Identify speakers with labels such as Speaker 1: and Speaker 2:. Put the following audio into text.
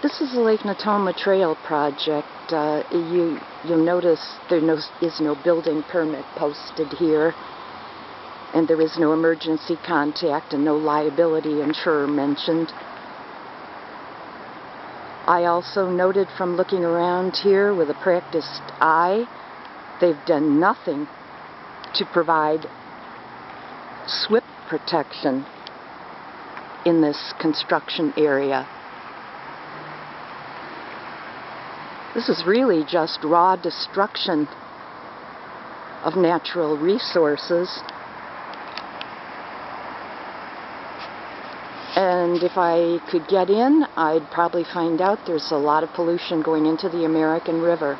Speaker 1: This is the Lake Natoma Trail project. You'll notice there is no building permit posted here, and there is no emergency contact and no liability insurer mentioned. I also noted from looking around here with a practiced eye, they've done nothing to provide SWPPP protection in this construction area. This is really just raw destruction of natural resources. And if I could get in, I'd probably find out there's a lot of pollution going into the American River.